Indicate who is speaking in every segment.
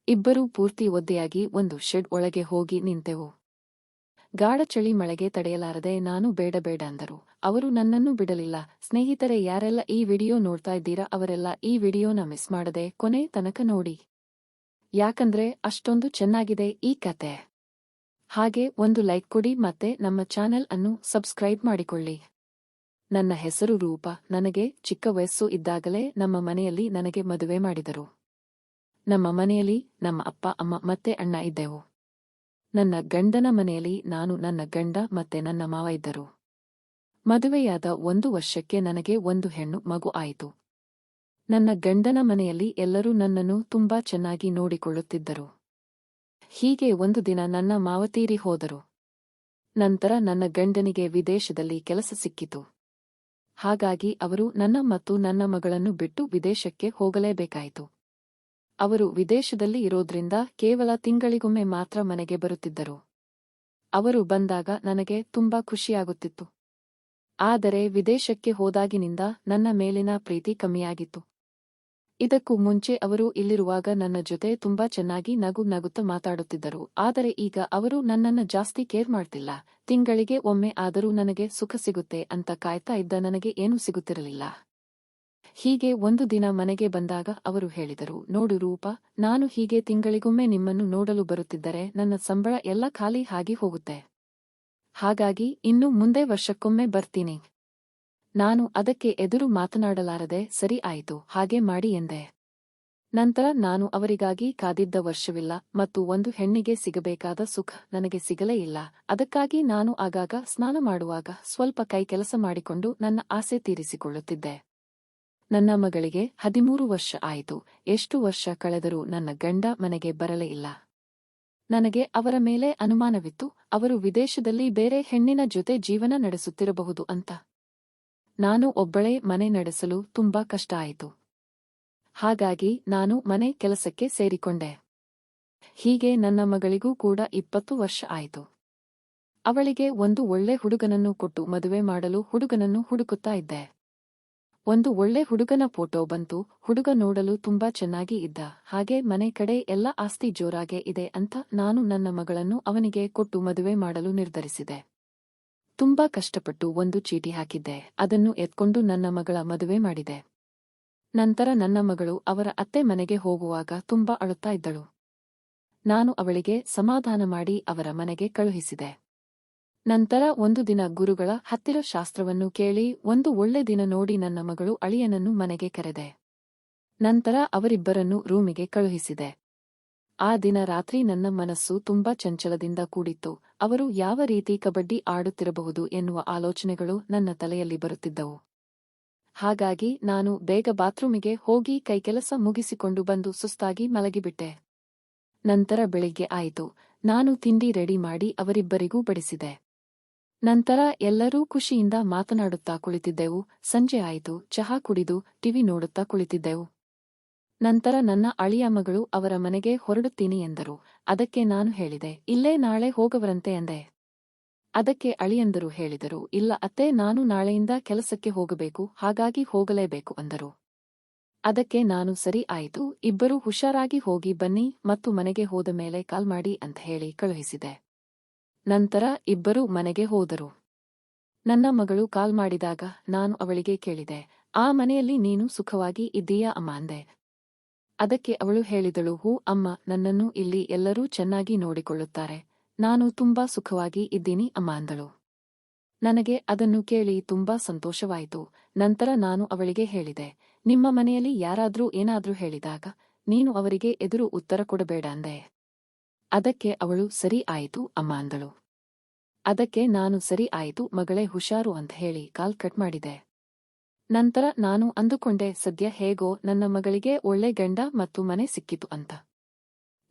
Speaker 1: ಇಬ್ಬರೂ ಪೂರ್ತಿ ಒದ್ದೆಯಾಗಿ ಒಂದು ಶೆಡ್ ಒಳಗೆ ಹೋಗಿ ನಿಂತೆವು. ಗಾಢ ಚಳಿ ಮಳೆಗೆ ತಡೆಯಲಾರದೆ ನಾನು ಬೇಡ ಬೇಡ ಅಂದರು. ಅವರು ನನ್ನನ್ನು ಬಿಡಲಿಲ್ಲ. ಸ್ನೇಹಿತರೆ, ಯಾರೆಲ್ಲ ಈ ವಿಡಿಯೋ ನೋಡ್ತಾ ಇದ್ದೀರಾ ಅವರೆಲ್ಲ ಈ ವಿಡಿಯೋನ ಮಿಸ್ ಮಾಡದೆ ಕೊನೆ ತನಕ ನೋಡಿ. ಯಾಕಂದ್ರೆ ಅಷ್ಟೊಂದು ಚೆನ್ನಾಗಿದೆ ಈ ಕತೆ. ಹಾಗೆ ಒಂದು ಲೈಕ್ ಕೊಡಿ ಮತ್ತೆ ನಮ್ಮ ಚಾನೆಲ್ ಅನ್ನು ಸಬ್ಸ್ಕ್ರೈಬ್ ಮಾಡಿಕೊಳ್ಳಿ. ನನ್ನ ಹೆಸರು ರೂಪ. ನನಗೆ ಚಿಕ್ಕ ವಯಸ್ಸು ಇದ್ದಾಗಲೇ ನಮ್ಮ ಮನೆಯಲ್ಲಿ ನನಗೆ ಮದುವೆ ಮಾಡಿದರು. ನಮ್ಮ ಮನೆಯಲ್ಲಿ ನಮ್ಮ ಅಪ್ಪ ಅಮ್ಮ ಮತ್ತೆ ಅಣ್ಣ ಇದ್ದೆವು. ನನ್ನ ಗಂಡನ ಮನೆಯಲ್ಲಿ ನಾನು, ನನ್ನ ಗಂಡ ಮತ್ತೆ ನನ್ನ ಮಾವ ಇದ್ದರು. ಮದುವೆಯಾದ 1 ವರ್ಷಕ್ಕೆ ನನಗೆ ಒಂದು ಹೆಣ್ಣು ಮಗು ಆಯಿತು. ನನ್ನ ಗಂಡನ ಮನೆಯಲ್ಲಿ ಎಲ್ಲರೂ ನನ್ನನ್ನು ತುಂಬಾ ಚೆನ್ನಾಗಿ ನೋಡಿಕೊಳ್ಳುತ್ತಿದ್ದರು. ಹೀಗೆ ಒಂದು ದಿನ ನನ್ನ ಮಾವ ತೀರಿ ಹೋದರು. ನಂತರ ನನ್ನ ಗಂಡನಿಗೆ ವಿದೇಶದಲ್ಲಿ ಕೆಲಸ ಸಿಕ್ಕಿತು. ಹಾಗಾಗಿ ಅವರು ನನ್ನ ಮತ್ತು ನನ್ನ ಮಗಳನ್ನು ಬಿಟ್ಟು ವಿದೇಶಕ್ಕೆ ಹೋಗಲೇಬೇಕಾಯಿತು. ಅವರು ವಿದೇಶದಲ್ಲಿ ಇರೋದ್ರಿಂದ ಕೇವಲ ತಿಂಗಳಿಗೊಮ್ಮೆ ಮಾತ್ರ ಮನೆಗೆ ಬರುತ್ತಿದ್ದರು. ಅವರು ಬಂದಾಗ ನನಗೆ ತುಂಬಾ ಖುಷಿಯಾಗುತ್ತಿತ್ತು. ಆದರೆ ವಿದೇಶಕ್ಕೆ ಹೋದಾಗಿನಿಂದ ನನ್ನ ಮೇಲಿನ ಪ್ರೀತಿ ಕಮ್ಮಿಯಾಗಿತ್ತು. ಇದಕ್ಕೂ ಮುಂಚೆ ಅವರು ಇಲ್ಲಿರುವಾಗ ನನ್ನ ಜೊತೆ ತುಂಬಾ ಚೆನ್ನಾಗಿ ನಗುತ್ತಾ ಮಾತಾಡುತ್ತಿದ್ದರು. ಆದರೆ ಈಗ ಅವರು ನನ್ನನ್ನ ಜಾಸ್ತಿ ಕೇರ್ ಮಾಡ್ತಿಲ್ಲ. ತಿಂಗಳಿಗೆ ಒಮ್ಮೆ ಆದರೂ ನನಗೆ ಸುಖ ಸಿಗುತ್ತೆ ಅಂತ ಕಾಯ್ತಾ ಇದ್ದ ನನಗೆ ಏನೂ ಸಿಗುತ್ತಿರಲಿಲ್ಲ. ಹೀಗೆ ಒಂದು ದಿನ ಮನೆಗೆ ಬಂದಾಗ ಅವರು ಹೇಳಿದರು, ನೋಡು ರೂಪ, ನಾನು ಹೀಗೆ ತಿಂಗಳಿಗೊಮ್ಮೆ ನಿಮ್ಮನ್ನು ನೋಡಲು ಬರುತ್ತಿದ್ದರೆ ನನ್ನ ಸಂಬಳ ಎಲ್ಲ ಖಾಲಿ ಆಗಿ ಹೋಗುತ್ತೆ. ಹಾಗಾಗಿ ಇನ್ನು ಮುಂದೆ ವರ್ಷಕ್ಕೊಮ್ಮೆ ಬರ್ತೀನಿ. ನಾನು ಅದಕ್ಕೆ ಎದುರು ಮಾತನಾಡಲಾರದೆ ಸರಿ ಆಯಿತು, ಹಾಗೆ ಮಾಡಿ ಎಂದೆ. ನಂತರ ನಾನು ಅವರಿಗಾಗಿ ಕಾದಿದ್ದ ವರ್ಷವಿಲ್ಲ ಮತ್ತು ಒಂದು ಹೆಣ್ಣಿಗೆ ಸಿಗಬೇಕಾದ ಸುಖ ನನಗೆ ಸಿಗಲೇ ಇಲ್ಲ. ಅದಕ್ಕಾಗಿ ನಾನು ಆಗಾಗ ಸ್ನಾನ ಮಾಡುವಾಗ ಸ್ವಲ್ಪ ಕೈ ಕೆಲಸ ಮಾಡಿಕೊಂಡು ನನ್ನ ಆಸೆ ತೀರಿಸಿಕೊಳ್ಳುತ್ತಿದ್ದೆ. ನನ್ನ ಮಗಳಿಗೆ 13 ವರ್ಷ ಆಯಿತು. ಎಷ್ಟು ವರ್ಷ ಕಳೆದರೂ ನನ್ನ ಗಂಡ ಮನೆಗೆ ಬರಲೇ ಇಲ್ಲ. ನನಗೆ ಅವರ ಮೇಲೆ ಅನುಮಾನವಿತ್ತು. ಅವರು ವಿದೇಶದಲ್ಲಿ ಬೇರೆ ಹೆಣ್ಣಿನ ಜೊತೆ ಜೀವನ ನಡೆಸುತ್ತಿರಬಹುದು ಅಂತ. ನಾನು ಒಬ್ಬಳೇ ಮನೆ ನಡೆಸಲು ತುಂಬಾ ಕಷ್ಟ ಆಯಿತು. ಹಾಗಾಗಿ ನಾನು ಮನೆ ಕೆಲಸಕ್ಕೆ ಸೇರಿಕೊಂಡೆ. ಹೀಗೆ ನನ್ನ ಮಗಳಿಗೂ ಕೂಡ 20 ವರ್ಷ ಆಯಿತು. ಅವಳಿಗೆ ಒಂದು ಒಳ್ಳೆ ಹುಡುಗನನ್ನು ಕೊಟ್ಟು ಮದುವೆ ಮಾಡಲು ಹುಡುಗನನ್ನು ಹುಡುಕುತ್ತಾ ಇದ್ದೆ. ಒಂದು ಒಳ್ಳೆ ಹುಡುಗನ ಫೋಟೋ ಬಂತು. ಹುಡುಗ ನೋಡಲು ತುಂಬಾ ಚೆನ್ನಾಗಿ ಇದ್ದ. ಹಾಗೆ ಮನೆ ಕಡೆ ಎಲ್ಲ ಆಸ್ತಿ ಜೋರಾಗೆ ಇದೆ ಅಂತ ನಾನು ನನ್ನ ಮಗಳನ್ನು ಅವನಿಗೆ ಕೊಟ್ಟು ಮದುವೆ ಮಾಡಲು ನಿರ್ಧರಿಸಿದೆ. ತುಂಬಾ ಕಷ್ಟಪಟ್ಟು ಒಂದು ಚೀಟಿ ಹಾಕಿದ್ದೆ. ಅದನ್ನು ಎತ್ಕೊಂಡು ನನ್ನ ಮಗಳ ಮದುವೆ ಮಾಡಿದೆ. ನಂತರ ನನ್ನ ಮಗಳು ಅವರ ಅತ್ತೆ ಮನೆಗೆ ಹೋಗುವಾಗ ತುಂಬಾ ಅಳುತ್ತಾ ಇದ್ದಳು. ನಾನು ಅವಳಿಗೆ ಸಮಾಧಾನ ಮಾಡಿ ಅವರ ಮನೆಗೆ ಕಳುಹಿಸಿದೆ. ನಂತರ ಒಂದು ದಿನ ಗುರುಗಳ ಹತ್ತಿರ ಶಾಸ್ತ್ರವನ್ನು ಕೇಳಿ ಒಂದು ಒಳ್ಳೆ ದಿನ ನೋಡಿ ನನ್ನ ಮಗಳು ಅಳಿಯನನ್ನು ಮನೆಗೆ ಕರೆದೆ. ನಂತರ ಅವರಿಬ್ಬರನ್ನು ರೂಮಿಗೆ ಕಳುಹಿಸಿದೆ. ಆ ದಿನ ರಾತ್ರಿ ನನ್ನ ಮನಸ್ಸು ತುಂಬಾ ಚಂಚಲದಿಂದ ಕೂಡಿತ್ತು. ಅವರು ಯಾವ ರೀತಿ ಕಬಡ್ಡಿ ಆಡುತ್ತಿರಬಹುದು ಎನ್ನುವ ಆಲೋಚನೆಗಳು ನನ್ನ ತಲೆಯಲ್ಲಿ ಬರುತ್ತಿದ್ದವು. ಹಾಗಾಗಿ ನಾನು ಬೇಗ ಬಾತ್ರೂಮಿಗೆ ಹೋಗಿ ಕೈಕೆಲಸ ಮುಗಿಸಿಕೊಂಡು ಬಂದು ಸುಸ್ತಾಗಿ ಮಲಗಿಬಿಟ್ಟೆ. ನಂತರ ಬೆಳಿಗ್ಗೆ ಆಯಿತು. ನಾನು ತಿಂಡಿ ರೆಡಿ ಮಾಡಿ ಅವರಿಬ್ಬರಿಗೂ ಬಡಿಸಿದೆ. ನಂತರ ಎಲ್ಲರೂ ಖುಷಿಯಿಂದ ಮಾತನಾಡುತ್ತಾ ಕುಳಿತಿದ್ದೆವು. ಸಂಜೆ ಆಯಿತು. ಚಹಾ ಕುಡಿದು ಟಿವಿ ನೋಡುತ್ತಾ ಕುಳಿತಿದ್ದೆವು. ನಂತರ ನನ್ನ ಅಳಿಯ ಮಗಳು ಅವರ ಮನೆಗೆ ಹೊರಡುತ್ತೀನಿ ಎಂದರು. ಅದಕ್ಕೆ ನಾನು ಹೇಳಿದೆ, ಇಲ್ಲೇ ನಾಳೆ ಹೋಗವರಂತೆ ಎಂದೆ. ಅದಕ್ಕೆ ಅಳಿಯಂದರು ಹೇಳಿದರು, ಇಲ್ಲ ಅತ್ತೆ, ನಾನು ನಾಳೆಯಿಂದ ಕೆಲಸಕ್ಕೆ ಹೋಗಬೇಕು, ಹಾಗಾಗಿ ಹೋಗಲೇಬೇಕು ಅಂದರು. ಅದಕ್ಕೆ ನಾನು ಸರಿ ಆಯಿತು, ಇಬ್ಬರೂ ಹುಷಾರಾಗಿ ಹೋಗಿ ಬನ್ನಿ ಮತ್ತು ಮನೆಗೆ ಹೋದ ಮೇಲೆ ಕಾಲ್ ಮಾಡಿ ಅಂತ ಹೇಳಿ ಕಳುಹಿಸಿದೆ. ನಂತರ ಇಬ್ಬರೂ ಮನೆಗೆ ಹೋದರು. ನನ್ನ ಮಗಳು ಕಾಲ್ ಮಾಡಿದಾಗ ನಾನು ಅವಳಿಗೆ ಕೇಳಿದೆ, ಆ ಮನೆಯಲ್ಲಿ ನೀನು ಸುಖವಾಗಿ ಇದ್ದೀಯಾ ಅಮ್ಮ ಅಂದೆ. ಅದಕ್ಕೆ ಅವಳು ಹೇಳಿದಳು, ಹೂ ಅಮ್ಮ, ನನ್ನನ್ನು ಇಲ್ಲಿ ಎಲ್ಲರೂ ಚೆನ್ನಾಗಿ ನೋಡಿಕೊಳ್ಳುತ್ತಾರೆ. ನಾನು ತುಂಬಾ ಸುಖವಾಗಿ ಇದ್ದೀನಿ ಅಮ್ಮ ಅಂದಳು. ನನಗೆ ಅದನ್ನು ಕೇಳಿ ತುಂಬಾ ಸಂತೋಷವಾಯಿತು. ನಂತರ ನಾನು ಅವಳಿಗೆ ಹೇಳಿದೆ, ನಿಮ್ಮ ಮನೆಯಲ್ಲಿ ಯಾರಾದ್ರೂ ಏನಾದ್ರೂ ಹೇಳಿದಾಗ ನೀನು ಅವರಿಗೆ ಎದುರು ಉತ್ತರ ಕೊಡಬೇಡ ಅಂದೆ. ಅದಕ್ಕೆ ಅವಳು ಸರಿ ಆಯಿತು ಅಮ್ಮ ಅಂದಳು. ಅದಕ್ಕೆ ನಾನು ಸರಿ ಆಯಿತು ಮಗಳೇ, ಹುಷಾರು ಅಂತ ಹೇಳಿ ಕಾಲ್ ಕಟ್ ಮಾಡಿದೆ. ನಂತರ ನಾನು ಅಂದುಕೊಂಡೆ, ಸದ್ಯ ಹೇಗೋ ನನ್ನ ಮಗಳಿಗೆ ಒಳ್ಳೆ ಗಂಡ ಮತ್ತು ಮನೆ ಸಿಕ್ಕಿತು ಅಂತ.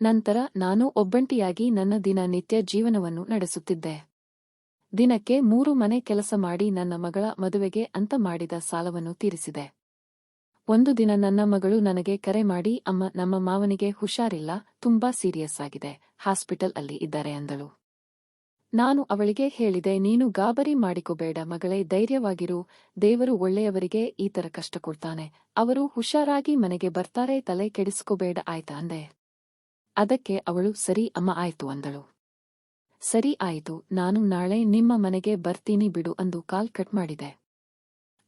Speaker 1: ನಂತರ ನಾನು ಒಬ್ಬಂಟಿಯಾಗಿ ನನ್ನ ದಿನನಿತ್ಯ ಜೀವನವನ್ನು ನಡೆಸುತ್ತಿದ್ದೆ. ದಿನಕ್ಕೆ 3 ಮನೆ ಕೆಲಸ ಮಾಡಿ ನನ್ನ ಮಗಳ ಮದುವೆಗೆ ಅಂತ ಮಾಡಿದ ಸಾಲವನ್ನು ತೀರಿಸಿದೆ. ಒಂದು ದಿನ ನನ್ನ ಮಗಳು ನನಗೆ ಕರೆ ಮಾಡಿ, ಅಮ್ಮ, ನಮ್ಮ ಮಾವನಿಗೆ ಹುಷಾರಿಲ್ಲ, ತುಂಬಾ ಸೀರಿಯಸ್ ಆಗಿದೆ, ಹಾಸ್ಪಿಟಲ್ ಅಲ್ಲಿ ಇದ್ದಾರೆ ಅಂದಳು. ನಾನು ಅವಳಿಗೆ ಹೇಳಿದೆ, ನೀನು ಗಾಬರಿ ಮಾಡಿಕೋಬೇಡ ಮಗಳೇ, ಧೈರ್ಯವಾಗಿರು, ದೇವರು ಒಳ್ಳೆಯವರಿಗೆ ಈ ತರ ಕಷ್ಟ ಕೊಡ್ತಾನೆ, ಅವರು ಹುಷಾರಾಗಿ ಮನೆಗೆ ಬರ್ತಾರೆ, ತಲೆ ಕೆಡಿಸ್ಕೋಬೇಡ ಆಯ್ತಾ ಅಂದೆ. ಅದಕ್ಕೆ ಅವಳು ಸರಿ ಅಮ್ಮ ಆಯ್ತು ಅಂದಳು. ಸರಿ ಆಯಿತು, ನಾನು ನಾಳೆ ನಿಮ್ಮ ಮನೆಗೆ ಬರ್ತೀನಿ ಬಿಡು ಅಂದು ಕಾಲ್ ಕಟ್ ಮಾಡಿದೆ.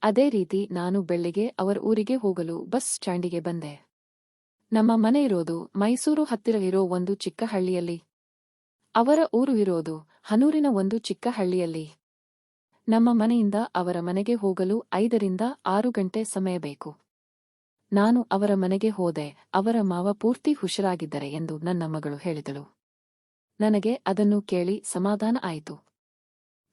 Speaker 1: ಅದೇ ರೀತಿ ನಾನು ಬೆಳ್ಳಿಗೆ ಅವರ ಊರಿಗೆ ಹೋಗಲು ಬಸ್ ಸ್ಟ್ಯಾಂಡಿಗೆ ಬಂದೆ. ನಮ್ಮ ಮನೆ ಇರೋದು ಮೈಸೂರು ಹತ್ತಿರ ಇರೋ ಒಂದು ಚಿಕ್ಕ ಹಳ್ಳಿಯಲ್ಲಿ. ಅವರ ಊರು ಇರೋದು ಹನೂರಿನ ಒಂದು ಚಿಕ್ಕ ಹಳ್ಳಿಯಲ್ಲಿ. ನಮ್ಮ ಮನೆಯಿಂದ ಅವರ ಮನೆಗೆ ಹೋಗಲು 5ರಿಂದ 6 ಗಂಟೆ ಸಮಯ ಬೇಕು. ನಾನು ಅವರ ಮನೆಗೆ ಹೋದೆ. ಅವರ ಮಾವ ಪೂರ್ತಿ ಹುಷಾರಾಗಿದ್ದರೆ ಎಂದು ನನ್ನ ಮಗಳು ಹೇಳಿದಳು. ನನಗೆ ಅದನ್ನು ಕೇಳಿ ಸಮಾಧಾನ ಆಯಿತು.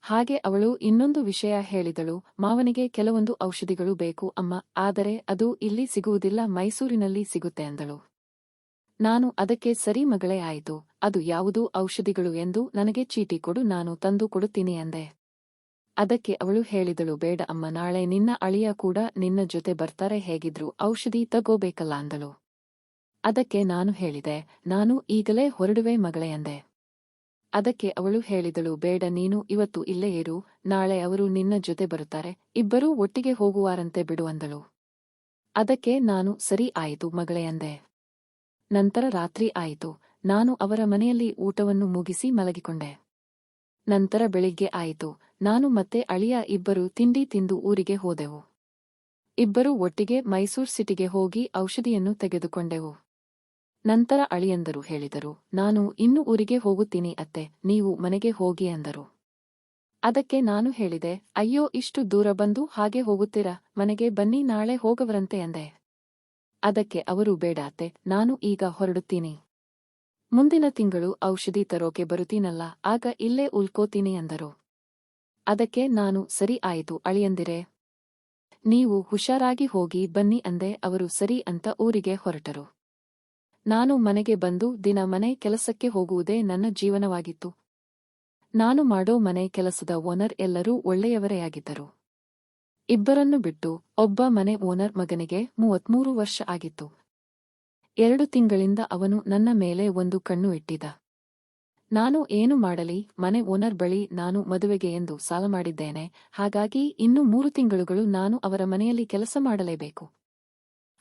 Speaker 1: ಹಾಗೆ ಅವಳು ಇನ್ನೊಂದು ವಿಷಯ ಹೇಳಿದಳು. ಮಾವನಿಗೆ ಕೆಲವೊಂದು ಔಷಧಿಗಳು ಬೇಕು ಅಮ್ಮ, ಆದರೆ ಅದು ಇಲ್ಲಿ ಸಿಗುವುದಿಲ್ಲ, ಮೈಸೂರಿನಲ್ಲಿ ಸಿಗುತ್ತೆ ಅಂದಳು. ನಾನು ಅದಕ್ಕೆ ಸರಿ ಮಗಳೇ ಆಯಿತು, ಅದು ಯಾವುದು ಔಷಧಿಗಳು ಎಂದು ನನಗೆ ಚೀಟಿ ಕೊಡು, ನಾನು ತಂದು ಕೊಡುತ್ತೀನಿ ಅಂದೆ. ಅದಕ್ಕೆ ಅವಳು ಹೇಳಿದಳು, ಬೇಡ ಅಮ್ಮ, ನಾಳೆ ನಿನ್ನ ಅಳಿಯ ಕೂಡ ನಿನ್ನ ಜೊತೆ ಬರ್ತಾರೆ, ಹೇಗಿದ್ರು ಔಷಧಿ ತಗೋಬೇಕಲ್ಲ ಅಂದಳು. ಅದಕ್ಕೆ ನಾನು ಹೇಳಿದೆ, ನಾನು ಈಗಲೇ ಹೊರಡುವೆ ಮಗಳೇ ಅಂದೆ. ಅದಕ್ಕೆ ಅವಳು ಹೇಳಿದಳು, ಬೇಡ, ನೀನು ಇವತ್ತು ಇಲ್ಲೇ ಇರು, ನಾಳೆ ಅವರು ನಿನ್ನ ಜೊತೆ ಬರುತ್ತಾರೆ, ಇಬ್ಬರೂ ಒಟ್ಟಿಗೆ ಹೋಗುವಾರಂತೆ ಬಿಡು ಅಂದಳು. ಅದಕ್ಕೆ ನಾನು ಸರಿ ಆಯಿತು ಮಗಳೇ ಅಂದೆ. ನಂತರ ರಾತ್ರಿ ಆಯಿತು. ನಾನು ಅವರ ಮನೆಯಲ್ಲಿ ಊಟವನ್ನು ಮುಗಿಸಿ ಮಲಗಿಕೊಂಡೆ. ನಂತರ ಬೆಳಿಗ್ಗೆ ಆಯಿತು. ನಾನು ಮತ್ತೆ ಅಳಿಯ ಇಬ್ಬರು ತಿಂಡಿ ತಿಂದು ಊರಿಗೆ ಹೋದೆವು. ಇಬ್ಬರೂ ಒಟ್ಟಿಗೆ ಮೈಸೂರು ಸಿಟಿಗೆ ಹೋಗಿ ಔಷಧಿಯನ್ನು ತೆಗೆದುಕೊಂಡೆವು. ನಂತರ ಅಳಿಯಂದರು ಹೇಳಿದರು, ನಾನು ಇನ್ನು ಊರಿಗೆ ಹೋಗುತ್ತೀನಿ ಅತ್ತೆ, ನೀವು ಮನೆಗೆ ಹೋಗಿ ಅಂದರು. ಅದಕ್ಕೆ ನಾನು ಹೇಳಿದೆ, ಅಯ್ಯೋ, ಇಷ್ಟು ದೂರ ಬಂದು ಹಾಗೆ ಹೋಗುತ್ತೀರಾ, ಮನೆಗೆ ಬನ್ನಿ, ನಾಳೆ ಹೋಗವರಂತೆ ಅಂದೆ. ಅದಕ್ಕೆ ಅವರು, ಬೇಡ ಅತ್ತೆ, ನಾನು ಈಗ ಹೊರಡುತ್ತೀನಿ, ಮುಂದಿನ ತಿಂಗಳು ಔಷಧಿ ತರೋಕೆ ಬರುತ್ತೀನಲ್ಲ, ಆಗ ಇಲ್ಲೇ ಉಳ್ಕೋತೀನಿ ಅಂದರು. ಅದಕ್ಕೆ ನಾನು ಸರಿ ಆಯಿತು ಅಳಿಯಂದಿರೆ, ನೀವು ಹುಷಾರಾಗಿ ಹೋಗಿ ಬನ್ನಿ ಅಂದೆ. ಅವರು ಸರಿ ಅಂತ ಊರಿಗೆ ಹೊರಟರು. ನಾನು ಮನೆಗೆ ಬಂದು ದಿನ ಮನೆ ಕೆಲಸಕ್ಕೆ ಹೋಗುವುದೇ ನನ್ನ ಜೀವನವಾಗಿತ್ತು. ನಾನು ಮಾಡೋ ಮನೆ ಕೆಲಸದ ಓನರ್ ಎಲ್ಲರೂ ಒಳ್ಳೆಯವರೇ ಆಗಿದ್ದರು. ಇಬ್ಬರನ್ನು ಬಿಟ್ಟು ಒಬ್ಬ ಮನೆ ಓನರ್ ಮಗನಿಗೆ 33 ವರ್ಷ ಆಗಿತ್ತು. 2 ತಿಂಗಳಿಂದ ಅವನು ನನ್ನ ಮೇಲೆ ಒಂದು ಕಣ್ಣು ಇಟ್ಟಿದ್ದ. ನಾನು ಏನು ಮಾಡಲಿ, ಮನೆ ಓನರ್ ಬಳಿ ನಾನು ಮದುವೆಗೆ ಎಂದು ಸಾಲ ಮಾಡಿದ್ದೇನೆ, ಹಾಗಾಗಿ ಇನ್ನು 3 ತಿಂಗಳುಗಳು ನಾನು ಅವರ ಮನೆಯಲ್ಲಿ ಕೆಲಸ ಮಾಡಲೇಬೇಕು.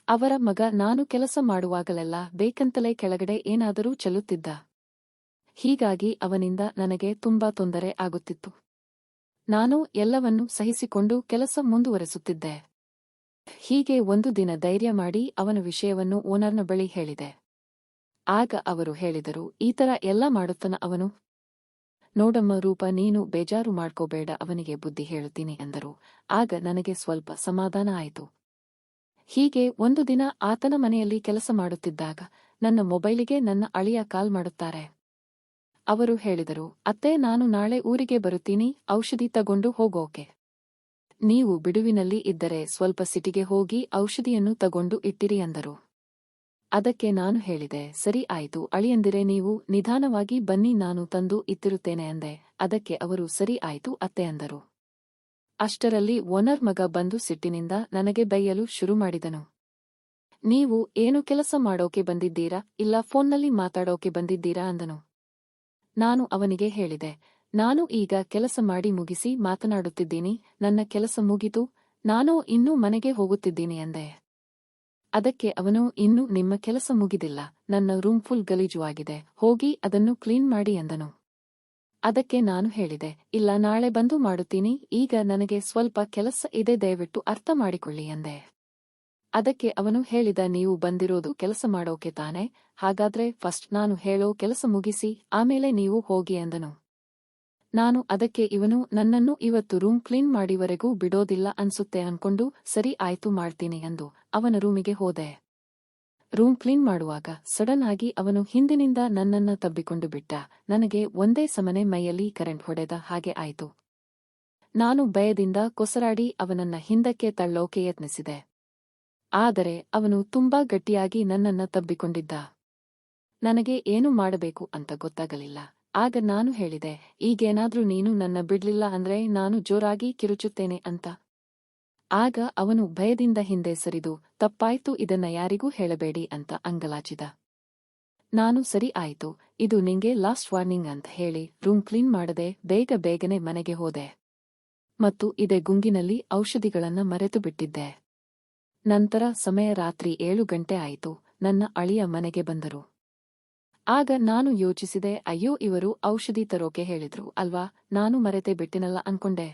Speaker 1: ಅವರ ಮಗ ನಾನು ಕೆಲಸ ಮಾಡುವಾಗಲೆಲ್ಲ ಬೇಕಂತಲೇ ಕೆಳಗಡೆ ಏನಾದರೂ ಚೆಲ್ಲುತ್ತಿದ್ದ. ಹೀಗಾಗಿ ಅವನಿಂದ ನನಗೆ ತುಂಬಾ ತೊಂದರೆ ಆಗುತ್ತಿತ್ತು. ನಾನು ಎಲ್ಲವನ್ನೂ ಸಹಿಸಿಕೊಂಡು ಕೆಲಸ ಮುಂದುವರೆಸುತ್ತಿದ್ದೆ. ಹೀಗೆ ಒಂದು ದಿನ ಧೈರ್ಯ ಮಾಡಿ ಅವನ ವಿಷಯವನ್ನು ಓನರ್ನ ಬಳಿ ಹೇಳಿದೆ. ಆಗ ಅವರು ಹೇಳಿದರು, ಈ ತರ ಎಲ್ಲ ಮಾಡುತ್ತಾನ ಅವನು? ನೋಡಮ್ಮ ರೂಪ, ನೀನು ಬೇಜಾರು ಮಾಡ್ಕೋಬೇಡ, ಅವನಿಗೆ ಬುದ್ಧಿ ಹೇಳುತ್ತೀನಿ ಎಂದರು. ಆಗ ನನಗೆ ಸ್ವಲ್ಪ ಸಮಾಧಾನ ಆಯಿತು. ಹೀಗೆ ಒಂದು ದಿನ ಆತನ ಮನೆಯಲ್ಲಿ ಕೆಲಸ ಮಾಡುತ್ತಿದ್ದಾಗ ನನ್ನ ಮೊಬೈಲಿಗೆ ನನ್ನ ಅಳಿಯ ಕಾಲ್ ಮಾಡುತ್ತಾರೆ. ಅವರು ಹೇಳಿದರು, ಅತ್ತೆ, ನಾನು ನಾಳೆ ಊರಿಗೆ ಬರುತ್ತೀನಿ, ಔಷಧಿ ತಗೊಂಡು ಹೋಗೋಕೆ. ನೀವು ಬಿಡುವಿನಲ್ಲಿ ಇದ್ದರೆ ಸ್ವಲ್ಪ ಸಿಟಿಗೆ ಹೋಗಿ ಔಷಧಿಯನ್ನು ತಗೊಂಡು ಇಟ್ಟಿರಿ ಅಂದರು. ಅದಕ್ಕೆ ನಾನು ಹೇಳಿದೆ, ಸರಿ ಆಯಿತು ಅಳಿಯಂದಿರೆ, ನೀವು ನಿಧಾನವಾಗಿ ಬನ್ನಿ, ನಾನು ತಂದು ಇತ್ತಿರುತ್ತೇನೆ ಅಂದೆ. ಅದಕ್ಕೆ ಅವರು ಸರಿ ಆಯಿತು ಅತ್ತೆ ಅಂದರು. ಅಷ್ಟರಲ್ಲಿ ಓನರ್ ಮಗ ಬಂದು ಸಿಟ್ಟಿನಿಂದ ನನಗೆ ಬೈಯಲು ಶುರು ಮಾಡಿದನು. ನೀವು ಏನು ಕೆಲಸ ಮಾಡೋಕೆ ಬಂದಿದ್ದೀರಾ, ಇಲ್ಲ ಫೋನ್ನಲ್ಲಿ ಮಾತಾಡೋಕೆ ಬಂದಿದ್ದೀರಾ ಅಂದನು. ನಾನು ಅವನಿಗೆ ಹೇಳಿದೆ, ನಾನು ಈಗ ಕೆಲಸ ಮಾಡಿ ಮುಗಿಸಿ ಮಾತನಾಡುತ್ತಿದ್ದೀನಿ, ನನ್ನ ಕೆಲಸ ಮುಗಿತು, ನಾನು ಇನ್ನೂ ಮನೆಗೆ ಹೋಗುತ್ತಿದ್ದೀನಿ ಅಂದೆ. ಅದಕ್ಕೆ ಅವನು, ಇನ್ನು ನಿಮ್ಮ ಕೆಲಸ ಮುಗಿದಿಲ್ಲ, ನನ್ನ ರೂಮ್ ಫುಲ್ ಗಲೀಜು ಆಗಿದೆ, ಹೋಗಿ ಅದನ್ನು ಕ್ಲೀನ್ ಮಾಡಿ ಎಂದನು. ಅದಕ್ಕೆ ನಾನು ಹೇಳಿದೆ, ಇಲ್ಲ, ನಾಳೆ ಬಂದು ಮಾಡುತ್ತೀನಿ, ಈಗ ನನಗೆ ಸ್ವಲ್ಪ ಕೆಲಸ ಇದೆ, ದಯವಿಟ್ಟು ಅರ್ಥ ಮಾಡಿಕೊಳ್ಳಿ ಎಂದೆ. ಅದಕ್ಕೆ ಅವನು ಹೇಳಿದ, ನೀವು ಬಂದಿರೋದು ಕೆಲಸ ಮಾಡೋಕೆ ತಾನೆ, ಹಾಗಾದ್ರೆ ಫಸ್ಟ್ ನಾನು ಹೇಳೋ ಕೆಲಸ ಮುಗಿಸಿ ಆಮೇಲೆ ನೀವು ಹೋಗಿ ಎಂದನು. ನಾನು ಅದಕ್ಕೆ ಇವನು ನನ್ನನ್ನು ಇವತ್ತು ರೂಮ್ ಕ್ಲೀನ್ ಮಾಡಿವರೆಗೂ ಬಿಡೋದಿಲ್ಲ ಅನ್ಸುತ್ತೆ ಅನ್ಕೊಂಡು ಸರಿ ಆಯ್ತು ಮಾಡ್ತೀನಿ ಎಂದು ಅವನ ರೂಮಿಗೆ ಹೋದೆ. ರೂಮ್ ಕ್ಲೀನ್ ಮಾಡುವಾಗ ಸಡನ್ ಆಗಿ ಅವನು ಹಿಂದಿನಿಂದ ನನ್ನನ್ನ ತಬ್ಬಿಕೊಂಡು ಬಿಟ್ಟ. ನನಗೆ ಒಂದೇ ಸಮನೆ ಮೈಯಲ್ಲಿ ಕರೆಂಟ್ ಹೊಡೆದ ಹಾಗೆ ಆಯಿತು. ನಾನು ಭಯದಿಂದ ಕೊಸರಾಡಿ ಅವನನ್ನ ಹಿಂದಕ್ಕೆ ತಳ್ಳೋಕೆ ಯತ್ನಿಸಿದೆ. ಆದರೆ ಅವನು ತುಂಬಾ ಗಟ್ಟಿಯಾಗಿ ನನ್ನನ್ನ ತಬ್ಬಿಕೊಂಡಿದ್ದ. ನನಗೆ ಏನು ಮಾಡಬೇಕು ಅಂತ ಗೊತ್ತಾಗಲಿಲ್ಲ. ಆಗ ನಾನು ಹೇಳಿದೆ, ಈಗೇನಾದ್ರೂ ನೀನು ನನ್ನ ಬಿಡ್ಲಿಲ್ಲ ಅಂದ್ರೆ ನಾನು ಜೋರಾಗಿ ಕಿರುಚುತ್ತೇನೆ ಅಂತ. ಆಗ ಅವನು ಭಯದಿಂದ ಹಿಂದೆ ಸರಿದು, ತಪ್ಪಾಯ್ತು, ಇದನ್ನ ಯಾರಿಗೂ ಹೇಳಬೇಡಿ ಅಂತ ಅಂಗಲಾಚಿದ. ನಾನು ಸರಿ ಆಯಿತು, ಇದು ನಿಂಗೆ ಲಾಸ್ಟ್ ವಾರ್ನಿಂಗ್ ಅಂತ ಹೇಳಿ ರೂಮ್ ಕ್ಲೀನ್ ಮಾಡದೆ ಬೇಗನೆ ಮನೆಗೆ ಹೋದೆ. ಮತ್ತು ಇದೇ ಗುಂಗಿನಲ್ಲಿ ಔಷಧಿಗಳನ್ನ ಮರೆತು ಬಿಟ್ಟಿದ್ದೆ. ನಂತರ ಸಮಯ ರಾತ್ರಿ 7 ಗಂಟೆ ಆಯಿತು. ನನ್ನ ಅಳಿಯ ಮನೆಗೆ ಬಂದರು. ಆಗ ನಾನು ಯೋಚಿಸಿದೆ, ಅಯ್ಯೋ ಇವರು ಔಷಧಿ ತರೋಕೆ ಹೇಳಿದ್ರು ಅಲ್ವಾ, ನಾನು ಮರೆತೇ ಬಿಟ್ಟಿನಲ್ಲ ಅನ್ಕೊಂಡೆ.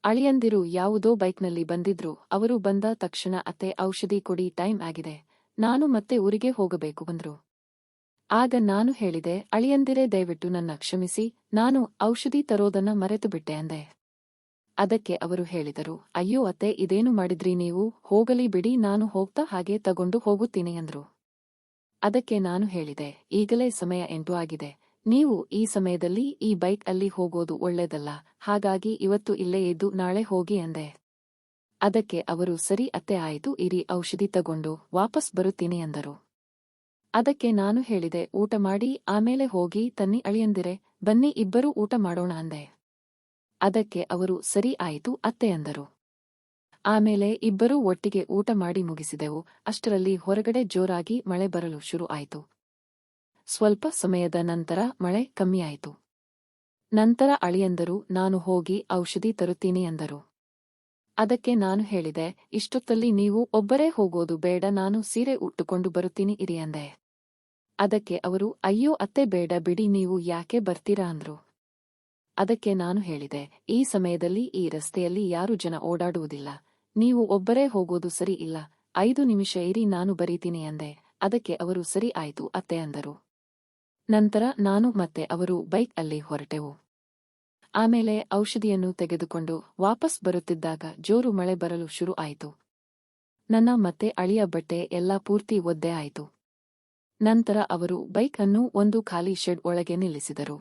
Speaker 1: ಅಳಿಯಂದಿರು ಯಾವುದೋ ಬೈಕ್ನಲ್ಲಿ ಬಂದಿದ್ರು. ಅವರು ಬಂದ ತಕ್ಷಣ ಅತ್ತೆ ಔಷಧಿ ಕೊಡಿ, ಟೈಮ್ ಆಗಿದೆ, ನಾನು ಮತ್ತೆ ಊರಿಗೆ ಹೋಗಬೇಕು ಅಂದ್ರು. ಆಗ ನಾನು ಹೇಳಿದೆ, ಅಳಿಯಂದಿರೇ ದಯವಿಟ್ಟು ನನ್ನ ಕ್ಷಮಿಸಿ, ನಾನು ಔಷಧಿ ತರೋದನ್ನ ಮರೆತು ಬಿಟ್ಟೆ ಅಂದೆ. ಅದಕ್ಕೆ ಅವರು ಹೇಳಿದರು, ಅಯ್ಯೋ ಅತ್ತೆ ಇದೇನು ಮಾಡಿದ್ರಿ ನೀವು, ಹೋಗಲಿ ಬಿಡಿ, ನಾನು ಹೋಗ್ತಾ ಹಾಗೆ ತಗೊಂಡು ಹೋಗುತ್ತೀನಿ ಅಂದ್ರು. ಅದಕ್ಕೆ ನಾನು ಹೇಳಿದೆ, ಈಗಲೇ ಸಮಯ 8 ಆಗಿದೆ, ನೀವು ಈ ಸಮಯದಲ್ಲಿ ಈ ಬೈಕ್ ಅಲ್ಲಿ ಹೋಗೋದು ಒಳ್ಳೇದಲ್ಲ, ಹಾಗಾಗಿ ಇವತ್ತು ಇಲ್ಲೇ ಇದ್ದು ನಾಳೆ ಹೋಗಿ ಅಂದೆ. ಅದಕ್ಕೆ ಅವರು ಸರಿ ಅತ್ತೆ ಆಯಿತು, ಇರಿ ಔಷಧಿ ತಗೊಂಡು ವಾಪಸ್ ಬರುತ್ತೀನಿ ಅಂದರು. ಅದಕ್ಕೆ ನಾನು ಹೇಳಿದೆ, ಊಟ ಮಾಡಿ ಆಮೇಲೆ ಹೋಗಿ ತನ್ನಿ ಅಳಿಯಂದಿರೆ, ಬನ್ನಿ ಇಬ್ಬರೂ ಊಟ ಮಾಡೋಣ ಅಂದೆ. ಅದಕ್ಕೆ ಅವರು ಸರಿ ಆಯಿತು ಅತ್ತೆ ಅಂದರು. ಆಮೇಲೆ ಇಬ್ಬರೂ ಒಟ್ಟಿಗೆ ಊಟ ಮಾಡಿ ಮುಗಿಸಿದೆವು. ಅಷ್ಟರಲ್ಲಿ ಹೊರಗಡೆ ಜೋರಾಗಿ ಮಳೆ ಬರಲು ಶುರು ಆಯಿತು. ಸ್ವಲ್ಪ ಸಮಯದ ನಂತರ ಮಳೆ ಕಮ್ಮಿಯಾಯಿತು. ನಂತರ ಅಳಿಯಂದರು, ನಾನು ಹೋಗಿ ಔಷಧಿ ತರುತ್ತೀನಿ ಅಂದರು. ಅದಕ್ಕೆ ನಾನು ಹೇಳಿದೆ, ಇಷ್ಟೊತ್ತಲ್ಲಿ ನೀವು ಒಬ್ಬರೇ ಹೋಗೋದು ಬೇಡ, ನಾನು ಸೀರೆ ಉಟ್ಟುಕೊಂಡು ಬರುತ್ತೀನಿ ಇರಿ ಅಂದೆ. ಅದಕ್ಕೆ ಅವರು, ಅಯ್ಯೋ ಅತ್ತೆ ಬೇಡ ಬಿಡಿ, ನೀವು ಯಾಕೆ ಬರ್ತೀರಾ ಅಂದ್ರು. ಅದಕ್ಕೆ ನಾನು ಹೇಳಿದೆ, ಈ ಸಮಯದಲ್ಲಿ ಈ ರಸ್ತೆಯಲ್ಲಿ ಯಾರು ಜನ ಓಡಾಡುವುದಿಲ್ಲ, ನೀವು ಒಬ್ಬರೇ ಹೋಗೋದು ಸರಿ ಇಲ್ಲ, 5 ನಿಮಿಷ ಇರಿ ನಾನು ಬರೀತೀನಿ ಅಂದೆ. ಅದಕ್ಕೆ ಅವರು ಸರಿ ಆಯ್ತು ಅತ್ತೆ ಅಂದರು. ನಂತರ ನಾನು ಮತ್ತೆ ಅವರು ಬೈಕ್ ಅಲ್ಲಿ ಹೊರಟೆವು. ಆಮೇಲೆ ಔಷಧಿಯನ್ನು ತೆಗೆದುಕೊಂಡು ವಾಪಸ್ ಬರುತ್ತಿದ್ದಾಗ ಜೋರು ಮಳೆ ಬರಲು ಶುರು ಆಯಿತು. ನನ್ನ ಮತ್ತೆ ಅಳಿಯ ಬಟ್ಟೆ ಎಲ್ಲ ಪೂರ್ತಿ ಒದ್ದೆ ಆಯಿತು. ನಂತರ ಅವರು ಬೈಕ್ ಅನ್ನು ಒಂದು ಖಾಲಿ ಶೆಡ್ ಒಳಗೆ ನಿಲ್ಲಿಸಿದರು.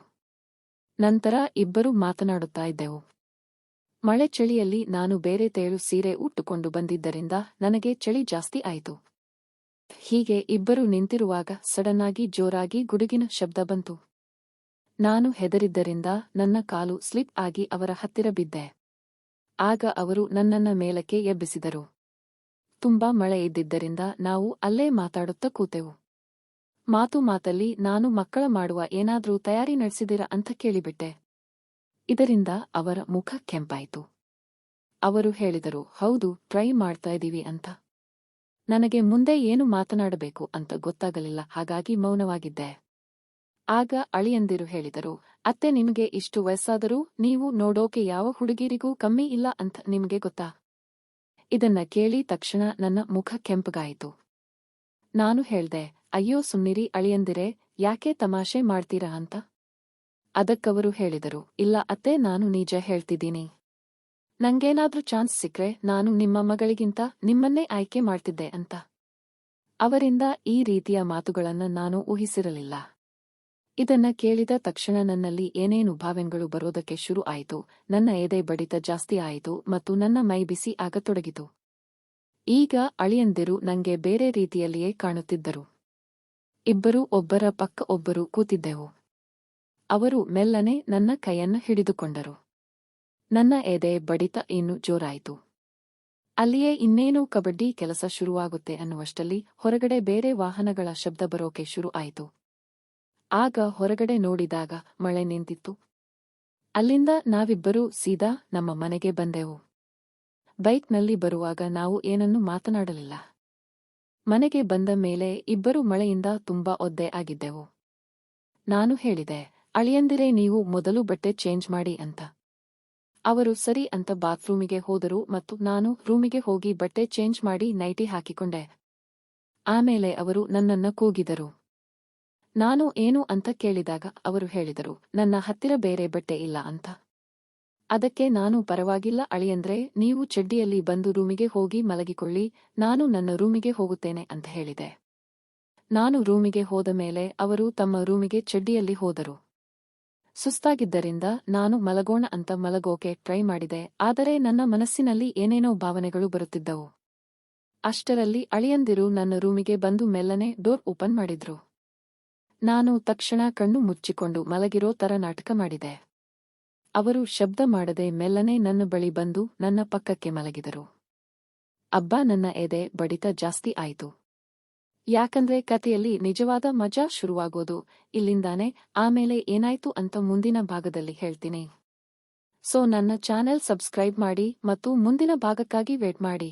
Speaker 1: ನಂತರ ಇಬ್ಬರು ಮಾತನಾಡುತ್ತಾ ಇದ್ದೆವು. ಮಳೆ ಚಳಿಯಲ್ಲಿ ನಾನು ಬೇರೆ ತೇಳು ಸೀರೆ ಉಟ್ಟುಕೊಂಡು ಬಂದಿದ್ದರಿಂದ ನನಗೆ ಚಳಿ ಜಾಸ್ತಿ ಆಯಿತು. ಹೀಗೆ ಇಬ್ಬರು ನಿಂತಿರುವಾಗ ಸಡನ್ನಾಗಿ ಜೋರಾಗಿ ಗುಡುಗಿನ ಶಬ್ದ ಬಂತು. ನಾನು ಹೆದರಿದ್ದರಿಂದ ನನ್ನ ಕಾಲು ಸ್ಲಿಪ್ ಆಗಿ ಅವರ ಹತ್ತಿರ ಬಿದ್ದೆ. ಆಗ ಅವರು ನನ್ನನ್ನ ಮೇಲಕ್ಕೆ ಎಬ್ಬಿಸಿದರು. ತುಂಬಾ ಮಳೆ ಇದ್ದಿದ್ದರಿಂದ ನಾವು ಅಲ್ಲೇ ಮಾತಾಡುತ್ತಾ ಕೂತೆವು. ಮಾತಲ್ಲಿ ನಾನು ಮಕ್ಕಳ ಮಾಡುವ ಏನಾದ್ರೂ ತಯಾರಿ ನಡೆಸಿದಿರಾ ಅಂತ ಕೇಳಿಬಿಟ್ಟೆ. ಇದರಿಂದ ಅವರ ಮುಖ ಕೆಂಪಾಯಿತು. ಅವರು ಹೇಳಿದರು, ಹೌದು, ಟ್ರೈ ಮಾಡ್ತಾ ಇದೀವಿ ಅಂತ. ನನಗೆ ಮುಂದೆ ಏನು ಮಾತನಾಡಬೇಕು ಅಂತ ಗೊತ್ತಾಗಲಿಲ್ಲ, ಹಾಗಾಗಿ ಮೌನವಾಗಿದ್ದೆ. ಆಗ ಅಳಿಯಂದಿರು ಹೇಳಿದರು, ಅತ್ತೆ ನಿಮಗೆ ಇಷ್ಟು ವಯಸ್ಸಾದರೂ ನೀವು ನೋಡೋಕೆ ಯಾವ ಹುಡುಗಿರಿಗೂ ಕಮ್ಮಿ ಇಲ್ಲ ಅಂತ ನಿಮ್ಗೆ ಗೊತ್ತಾ? ಇದನ್ನ ಕೇಳಿ ತಕ್ಷಣ ನನ್ನ ಮುಖ ಕೆಂಪಗಾಯಿತು. ನಾನು ಹೇಳ್ದೆ, ಅಯ್ಯೋ ಸುಮ್ನಿರಿ ಅಳಿಯಂದಿರೆ, ಯಾಕೆ ತಮಾಷೆ ಮಾಡ್ತೀರಾ ಅಂತ. ಅದಕ್ಕವರು ಹೇಳಿದರು, ಇಲ್ಲ ಅತ್ತೆ, ನಾನು ನಿಜ ಹೇಳ್ತಿದ್ದೀನಿ. ನಂಗೇನಾದ್ರೂ ಚಾನ್ಸ್ ಸಿಕ್ರೆ ನಾನು ನಿಮ್ಮ ಮಗಳಿಗಿಂತ ನಿಮ್ಮನ್ನೇ ಆಯ್ಕೆ ಮಾಡ್ತಿದ್ದೆ ಅಂತ. ಅವರಿಂದ ಈ ರೀತಿಯ ಮಾತುಗಳನ್ನ ನಾನು ಊಹಿಸಿರಲಿಲ್ಲ. ಇದನ್ನ ಕೇಳಿದ ತಕ್ಷಣ ನನ್ನಲ್ಲಿ ಏನೇನು ಭಾವನೆಗಳು ಬರೋದಕ್ಕೆ ಶುರು ಆಯಿತು. ನನ್ನ ಎದೆ ಬಡಿತ ಜಾಸ್ತಿ ಆಯಿತು ಮತ್ತು ನನ್ನ ಮೈ ಬಿಸಿ ಆಗತೊಡಗಿತು. ಈಗ ಅಳಿಯಂದಿರು ನಂಗೆ ಬೇರೆ ರೀತಿಯಲ್ಲಿಯೇ ಕಾಣುತ್ತಿದ್ದರು. ಇಬ್ಬರು ಒಬ್ಬರ ಪಕ್ಕ ಒಬ್ಬರು ಕೂತಿದ್ದೆವು. ಅವರು ಮೆಲ್ಲನೆ ನನ್ನ ಕೈಯನ್ನ ಹಿಡಿದುಕೊಂಡರು. ನನ್ನ ಎದೆ ಬಡಿತ ಇನ್ನೂ ಜೋರಾಯಿತು. ಅಲ್ಲಿಯೇ ಇನ್ನೇನು ಕಬಡ್ಡಿ ಕೆಲಸ ಶುರುವಾಗುತ್ತೆ ಅನ್ನುವಷ್ಟರಲ್ಲಿ ಹೊರಗಡೆ ಬೇರೆ ವಾಹನಗಳ ಶಬ್ದ ಬರೋಕೆ ಶುರು ಆಯಿತು. ಆಗ ಹೊರಗಡೆ ನೋಡಿದಾಗ ಮಳೆ ನಿಂತಿತ್ತು. ಅಲ್ಲಿಂದ ನಾವಿಬ್ಬರೂ ಸೀದಾ ನಮ್ಮ ಮನೆಗೆ ಬಂದೆವು. ಬೈಕ್ನಲ್ಲಿ ಬರುವಾಗ ನಾವು ಏನನ್ನೂ ಮಾತನಾಡಲಿಲ್ಲ. ಮನೆಗೆ ಬಂದ ಮೇಲೆ ಇಬ್ಬರು ಮಳೆಯಿಂದ ತುಂಬಾ ಒದ್ದೆ ಆಗಿದ್ದೆವು. ನಾನು ಹೇಳಿದೆ, ಅಳಿಯಂದಿರೇ ನೀವು ಮೊದಲು ಬಟ್ಟೆ ಚೇಂಜ್ ಮಾಡಿ ಅಂತ. ಅವರು ಸರಿ ಅಂತ ಬಾತ್ರೂಮಿಗೆ ಹೋದರು ಮತ್ತು ನಾನು ರೂಮಿಗೆ ಹೋಗಿ ಬಟ್ಟೆ ಚೇಂಜ್ ಮಾಡಿ ನೈಟಿ ಹಾಕಿಕೊಂಡೆ. ಆಮೇಲೆ ಅವರು ನನ್ನನ್ನ ಕೂಗಿದರು. ನಾನು ಏನು ಅಂತ ಕೇಳಿದಾಗ ಅವರು ಹೇಳಿದರು, ನನ್ನ ಹತ್ತಿರ ಬೇರೆ ಬಟ್ಟೆ ಇಲ್ಲ ಅಂತ. ಅದಕ್ಕೆ ನಾನು ಪರವಾಗಿಲ್ಲ ಅಳಿಯಂದ್ರೆ, ನೀವು ಚಡ್ಡಿಯಲ್ಲಿ ಬಂದು ರೂಮಿಗೆ ಹೋಗಿ ಮಲಗಿಕೊಳ್ಳಿ, ನಾನು ನನ್ನ ರೂಮಿಗೆ ಹೋಗುತ್ತೇನೆ ಅಂತ ಹೇಳಿದೆ. ನಾನು ರೂಮಿಗೆ ಹೋದ ಮೇಲೆ ಅವರು ತಮ್ಮ ರೂಮಿಗೆ ಚಡ್ಡಿಯಲ್ಲಿ ಹೋದರು. ಸುಸ್ತಾಗಿದ್ದರಿಂದ ನಾನು ಮಲಗೋಣ ಅಂತ ಮಲಗೋಕೆ ಟ್ರೈ ಮಾಡಿದೆ, ಆದರೆ ನನ್ನ ಮನಸ್ಸಿನಲ್ಲಿ ಏನೇನೋ ಭಾವನೆಗಳು ಬರುತ್ತಿದ್ದವು. ಅಷ್ಟರಲ್ಲಿ ಅಳಿಯಂದಿರು ನನ್ನ ರೂಮಿಗೆ ಬಂದು ಮೆಲ್ಲನೆ ಡೋರ್ ಓಪನ್ ಮಾಡಿದ್ರು. ನಾನು ತಕ್ಷಣ ಕಣ್ಣು ಮುಚ್ಚಿಕೊಂಡು ಮಲಗಿರೋ ತರ ನಾಟಕ ಮಾಡಿದೆ. ಅವರು ಶಬ್ದ ಮಾಡದೆ ಮೆಲ್ಲನೆ ನನ್ನ ಬಳಿ ಬಂದು ನನ್ನ ಪಕ್ಕಕ್ಕೆ ಮಲಗಿದರು. ಅಬ್ಬಾ, ನನ್ನ ಎದೆ ಬಡಿತ ಜಾಸ್ತಿ ಆಯಿತು. ಯಾಕಂದ್ರೆ ಕಥೆಯಲ್ಲಿ ನಿಜವಾದ ಮಜಾ ಶುರುವಾಗೋದು ಇಲ್ಲಿಂದಾನೆ. ಆಮೇಲೆ ಏನಾಯ್ತು ಅಂತ ಮುಂದಿನ ಭಾಗದಲ್ಲಿ ಹೇಳ್ತೀನಿ. ಸೊ ನನ್ನ ಚಾನೆಲ್ ಸಬ್ಸ್ಕ್ರೈಬ್ ಮಾಡಿ ಮತ್ತು ಮುಂದಿನ ಭಾಗಕ್ಕಾಗಿ ವೇಟ್ ಮಾಡಿ.